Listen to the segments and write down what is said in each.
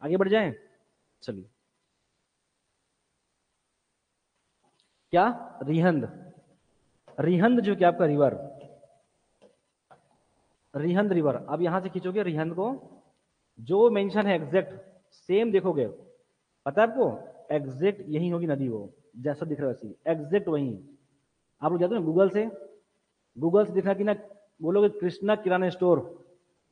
आगे बढ़ जाएं, चलिए। क्या? रिहंद। रिहंद जो कि आपका रिवर, रिहंद रिवर। अब यहां से खींचोगे रिहंद को, जो मेंशन है एग्जैक्ट सेम देखोगे, पता है आपको एग्जैक्ट यही होगी नदी, वो जैसा दिख रहा है वैसी एग्जैक्ट वही। आप लोग जाते हो गूगल से, गूगल से देखना कि ना, बोलोगे कृष्णा किराना स्टोर,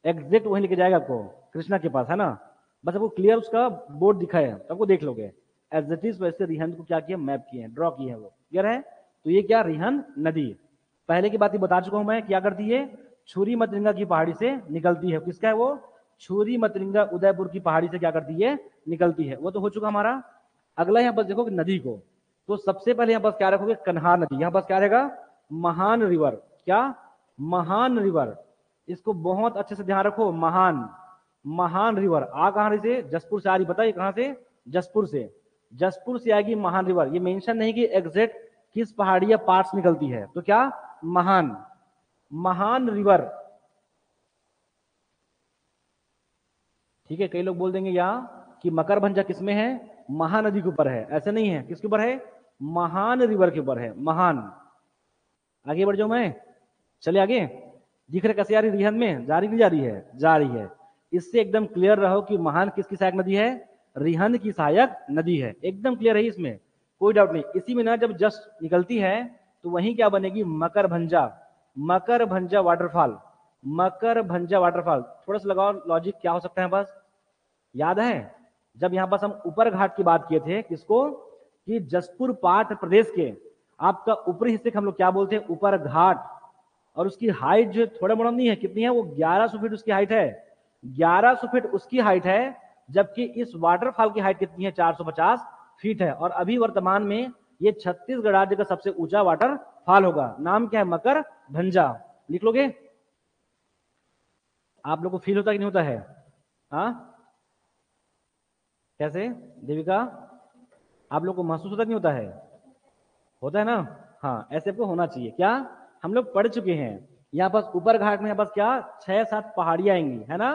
एग्जैक्ट वहीं लेके जाएगा आपको, कृष्णा के पास है ना। बस आपको क्लियर उसका बोर्ड दिखा है तो आपको देख लोगे। एज इट इज वैसे रिहंद को क्या किया, मैप किए हैं, ड्रॉ किए हैं, वो क्लियर है। तो ये क्या, रिहंद नदी। पहले की बात ही बता चुका हूं मैं, क्या करती है, छुरी मतरिंगा की पहाड़ी से निकलती है। किसका है वो, छुरी मतरिंगा उदयपुर की पहाड़ी से क्या करती है, निकलती है। वो तो हो चुका हमारा। अगला यहाँ पर देखो नदी को, तो सबसे पहले यहाँ पर क्या रखोगे, कन्हार नदी। यहाँ पर क्या रहेगा, महान रिवर। क्या, महान रिवर। इसको बहुत अच्छे से ध्यान रखो, महान, महान रिवर। आ कहां से, जसपुर से आ रही, बताइए कहां से, जसपुर से। जसपुर से आएगी महान रिवर। ये मेंशन नहीं कि एग्जैक्ट किस पहाड़ी या पार्ट्स निकलती है, तो क्या, महान, महान रिवर। ठीक है, कई लोग बोल देंगे यहाँ कि मकरभंजा किसमें है, महानदी के ऊपर है। ऐसे नहीं है, किसके ऊपर है, महान रिवर के ऊपर है, महान। आगे बढ़ जाऊं मैं, चले आगे। दिख रहा कैसे आ रही रिहंद में, जा रही नहीं जा रही है, जा रही है। इससे एकदम क्लियर रहो कि महान किसकी सहायक नदी है, रिहंद की सहायक नदी है। एकदम क्लियर है, इसमें कोई डाउट नहीं। इसी में ना जब जस्ट निकलती है तो वहीं क्या बनेगी, मकरभंजा, मकरभंजा वाटरफॉल, मकरभंजा वाटरफॉल। थोड़ा सा लगाओ लॉजिक, क्या हो सकता है बस, याद है जब यहां पास हम ऊपर घाट की बात किए थे, किसको, कि जसपुर पाठ प्रदेश के आपका ऊपरी हिस्से को हम लोग क्या बोलते हैं, ऊपर घाट। और उसकी हाइट जो थोड़ा मोड़ा नहीं है, कितनी है वो, 1100 फीट उसकी हाइट है, 1100 फीट उसकी हाइट है। जबकि इस वाटरफॉल की हाइट कितनी है, 450 फीट है। और अभी वर्तमान में ये छत्तीसगढ़ राज्य का सबसे ऊंचा वाटरफॉल होगा। नाम क्या है, मकर भंजा। लिख लोगे, आप लोग को फील होता कि नहीं होता है, हाँ कैसे देविका, आप लोग को महसूस होता नहीं होता है, होता है ना। हाँ, ऐसे आपको होना चाहिए। क्या, हम लोग पढ़ चुके हैं, यहाँ पास ऊपर घाट में यहाँ पास क्या 6-7 पहाड़ियां आएंगी, है ना।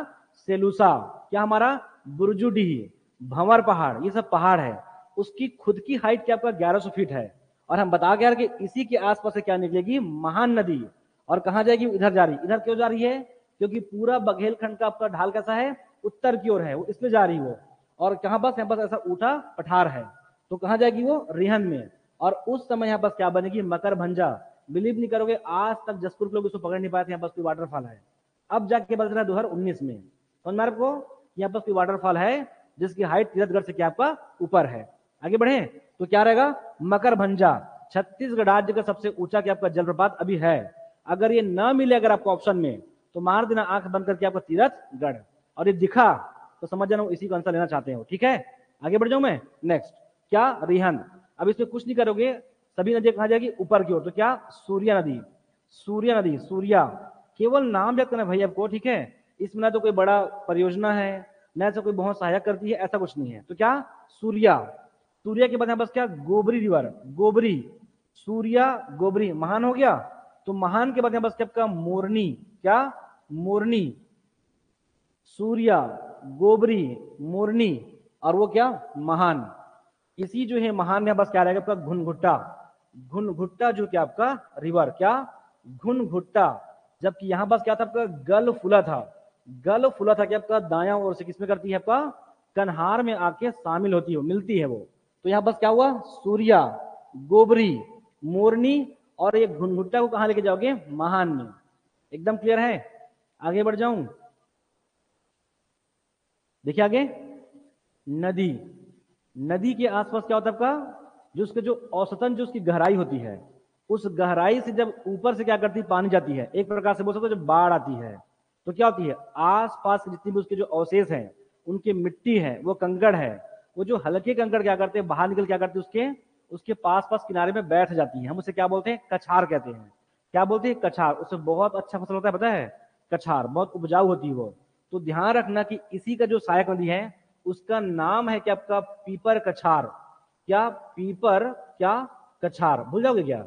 सेलूसा, क्या हमारा, बुरजुडीह, भंवर पहाड़, ये सब पहाड़ है। उसकी खुद की हाइट क्या आपका 1100 फीट है। और हम बता गया कि इसी के आसपास से क्या निकलेगी, महान नदी। और कहाँ जाएगी, इधर जा रही। इधर क्यों जा रही है, क्योंकि पूरा बघेलखंड का आपका ढाल कैसा है, उत्तर की ओर है, वो इसलिए जा रही वो। और कहाँ पास, यहाँ पास ऐसा ऊंचा पठार है, तो कहाँ जाएगी वो, रिहंद में। और उस समय यहाँ पास क्या बनेगी, मकरभंजा। बिलीव नहीं करोगे, आज तक जसपुर के लोग इसको पकड़ नहीं पाए थे, यहाँ पास कोई वाटरफॉल है। अब जाके बता रहा है 2019 में, समझ में आपको, यहाँ पास कोई वाटरफॉल है जिसकी हाइट तीरथगढ़ से क्या आपका ऊपर है। आगे बढ़े, तो क्या रहेगा, मकरभंजा, छत्तीसगढ़ राज्य का सबसे ऊंचा क्या आपका जलप्रपात अभी है। अगर ये ना मिले अगर आपको ऑप्शन में, तो मार देना आंख बंद करके आपका तीरथगढ़। और ये दिखा तो समझ जाना इसी का आंसर लेना चाहते हो। ठीक है, आगे बढ़ जाऊं मैं, नेक्स्ट। क्या, रिहंद। अब इसमें कुछ नहीं करोगे, सभी नदियां कहां जाएगी, ऊपर की ओर। तो क्या, सूर्या नदी, सूर्या नदी, सूर्या। केवल नाम याद करना भाई आपको, ठीक है। इसमें ना तो कोई बड़ा परियोजना है, ना ऐसा कोई बहुत सहायक करती है, ऐसा कुछ नहीं है। तो क्या, सूर्या। सूर्या के बाद बस क्या, गोबरी रिवर, गोबरी, सूर्या गोबरी, महान हो गया। तो महान के बाद बस क्या आपका, मोरनी। क्या, मोरनी, सूर्या, गोबरी, मोरनी, और वो क्या, महान। इसी जो है महान में बस क्या रहेगा आपका, घुनघुट्टा, घुनघुट्टा जो क्या आपका रिवर, क्या, घुनघुट्टा। जबकि यहां बस क्या था आपका, गलफुला था, गलफुला था क्या आपका दायां ओर से, किसमें करती है आपका, कन्हार में आके शामिल होती है, मिलती है वो। तो यहां बस क्या हुआ, सूर्या, गोबरी, मोरनी, और ये घुनघुट्टा को कहां लेके जाओगे, महान में। एकदम क्लियर है, आगे बढ़ जाऊं, देखिए आगे। नदी, नदी के आसपास क्या होता है आपका, जो उसके जो औसतन जो उसकी गहराई होती है, उस गहराई से जब ऊपर से क्या करती है, पानी जाती है, एक प्रकार से बोल सकते हो जब बाढ़ आती है, तो क्या होती है, आसपास जितनी भी उसके जो अवशेष हैं, उनकी मिट्टी है, वो कंकड़ है, वो जो हल्के कंकड़ क्या करते हैं, बाहर निकल क्या करते हैं, उसके उसके पास पास किनारे में बैठ जाती है। हम उसे क्या बोलते हैं, कछार कहते हैं। क्या बोलते हैं, कछार। उससे बहुत अच्छा फसल होता है, पता है, कछार बहुत उपजाऊ होती है वो। तो ध्यान रखना कि इसी का जो सहायक नदी है, उसका नाम है क्या आपका, पीपर कछार। क्या, पीपर क्या, कछार। भूल जाओगे क्या,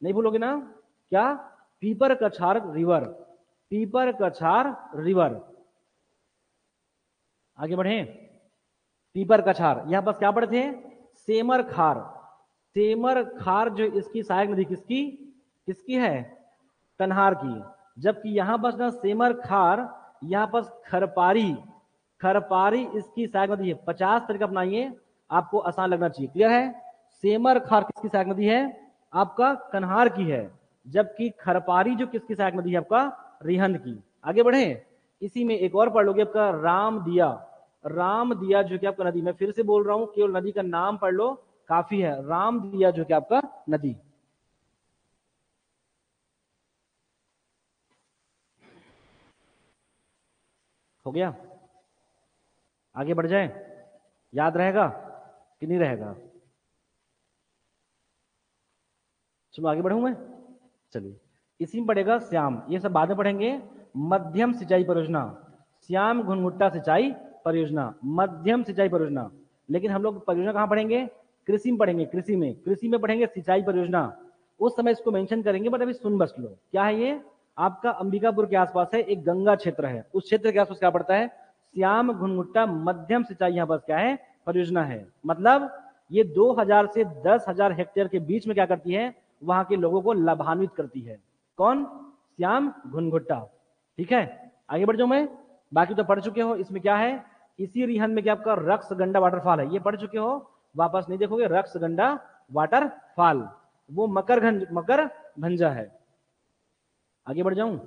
नहीं भूलोगे ना। क्या, पीपर कछार रिवर, पीपर कछार रिवर। आगे बढ़े, पीपर कछार। यहां पर क्या पढ़े थे? सेमर खार। सेमर खार जो इसकी सहायक नदी किसकी किसकी है? कन्हार की। जबकि यहां पर ना सेमर खार, यहां पर खरपारी, खरपारी इसकी सहायक नदी है। 50 तरीका अपनाइए, आपको आसान लगना चाहिए। क्लियर है? सेमर खार किसकी सहायक नदी है? आपका कन्हार की है। जबकि खरपारी जो किसकी सहायक नदी है? आपका रिहंद की। आगे बढ़े, इसी में एक और पढ़ लोगे, आपका राम दिया। राम दिया जो कि आपका नदी, मैं फिर से बोल रहा हूं, केवल नदी का नाम पढ़ लो काफी है। राम दिया जो कि आपका नदी। हो गया? आगे बढ़ जाए, याद रहेगा कि नहीं रहेगा? चलो आगे बढ़ूं मैं। चलिए, इसी में पढ़ेगा श्याम, ये सब बाद में पढ़ेंगे। मध्यम सिंचाई परियोजना, श्याम घुनघुट्टा सिंचाई परियोजना, मध्यम सिंचाई परियोजना। लेकिन हम लोग परियोजना कहाँ पढ़ेंगे? कृषि में पढ़ेंगे। कृषि में पढ़ेंगे सिंचाई परियोजना। उस समय इसको मेंशन करेंगे, बट अभी सुन बस लो। क्या है ये? आपका अंबिकापुर के आसपास है, एक गंगा क्षेत्र है, उस क्षेत्र के आसपास क्या पड़ता है? श्याम घुनघुट्टा मध्यम सिंचाई यहाँ पर क्या है? परियोजना है। मतलब ये 2000 से 10,000 हेक्टेयर के बीच में क्या करती है? वहां के लोगों को लाभान्वित करती है। कौन? श्याम घुनघुट्टा। ठीक है, आगे बढ़ जाऊं मैं। बाकी तो पढ़ चुके हो। इसमें क्या है? इसी रिहन में क्या आपका रक्सगंडा वाटरफॉल है, ये पढ़ चुके हो। वापस नहीं देखोगे, रक्सगंडा वाटरफॉल वो मकर भंजा है। आगे बढ़ जाऊं।